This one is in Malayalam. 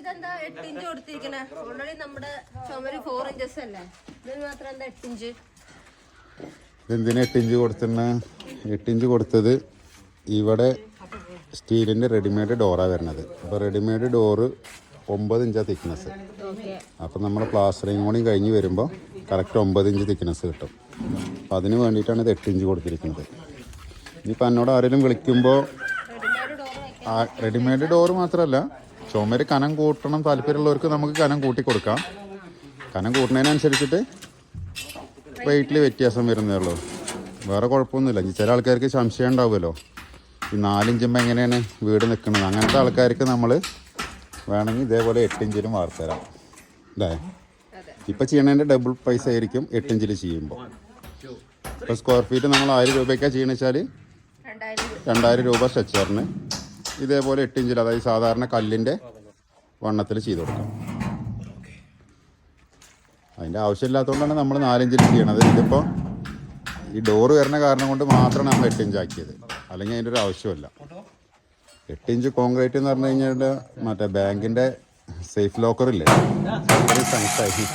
ഇതെന്താ 8 ഇഞ്ച് കൊടുത്തിരിക്കണേ? ഓൾറെഡി നമ്മുടെ ചുമര് 4 ഇഞ്ചസ് അല്ലേ? ഇതിന് മാത്രം എന്താ 8 ഇഞ്ച്? ഇതെന്തിനാ 8 ഇഞ്ച് കൊടുത്തിട്ട്? 8 ഇഞ്ച് കൊടുത്തത് ഇവിടെ സ്റ്റീലിൻ്റെ റെഡിമെയ്ഡ് ഡോറാണ് വരുന്നത്. അപ്പോൾ റെഡിമെയ്ഡ് ഡോറ് 9 ഇഞ്ചാണ് തിക്നെസ്. അപ്പോൾ നമ്മൾ പ്ലാസ്റ്ററിങ് കൂടി കഴിഞ്ഞ് വരുമ്പോൾ കറക്റ്റ് 9 ഇഞ്ച് തിക്നെസ് കിട്ടും. അപ്പോൾ അതിന് വേണ്ടിയിട്ടാണ് ഇത് 8 ഇഞ്ച് കൊടുത്തിരിക്കുന്നത്. ഇനിയിപ്പോൾ എന്നോട് ആരെങ്കിലും വിളിക്കുമ്പോൾ റെഡിമെയ്ഡ് ഡോറ് മാത്രമല്ല, ചുമര് കനം കൂട്ടണം താല്പര്യമുള്ളവർക്ക് നമുക്ക് കനം കൂട്ടി കൊടുക്കാം. കനം കൂട്ടുന്നതിനനുസരിച്ചിട്ട് വെയിറ്റിൽ വ്യത്യാസം വരുന്നേ ഉള്ളൂ, വേറെ കുഴപ്പമൊന്നുമില്ല. ചില ആൾക്കാർക്ക് സംശയം ഉണ്ടാവുമല്ലോ, ഈ 4 ഇഞ്ചുമ്പോൾ എങ്ങനെയാണ് വീട് നിൽക്കുന്നത്. അങ്ങനത്തെ ആൾക്കാർക്ക് നമ്മൾ വേണമെങ്കിൽ ഇതേപോലെ 8 ഇഞ്ചിലും വാർത്തരാം അല്ലേ. ഇപ്പം ചെയ്യണതിൻ്റെ ഡബിൾ പൈസ ആയിരിക്കും 8 ഇഞ്ചിൽ ചെയ്യുമ്പോൾ. ഇപ്പോൾ സ്ക്വയർ ഫീറ്റ് നമ്മൾ 1000 രൂപയ്ക്കാണ് ചെയ്യണമെന്ന് വെച്ചാൽ 2000 രൂപ സ്ട്രെച്ചറിന് ഇതേപോലെ 8 ഇഞ്ചിൽ, അതായത് സാധാരണ കല്ലിൻ്റെ വണ്ണത്തിൽ ചെയ്ത് കൊടുക്കാം. അതിൻ്റെ ആവശ്യമില്ലാത്തതുകൊണ്ടാണ് നമ്മൾ 4 ഇഞ്ചിൽ ചെയ്യണത്. ഇതിപ്പോൾ ഈ ഡോറ് വരുന്ന കാരണം കൊണ്ട് മാത്രമാണ് നമ്മൾ 8 ഇഞ്ച് ആക്കിയത്, അല്ലെങ്കിൽ അതിൻ്റെ ഒരു ആവശ്യമില്ല. 8 ഇഞ്ച് കോൺക്രീറ്റ് എന്ന് പറഞ്ഞു കഴിഞ്ഞാൽ മറ്റേ ബാങ്കിൻ്റെ സേഫ് ലോക്കറില്ലേ, അത്രയും സൈസായി.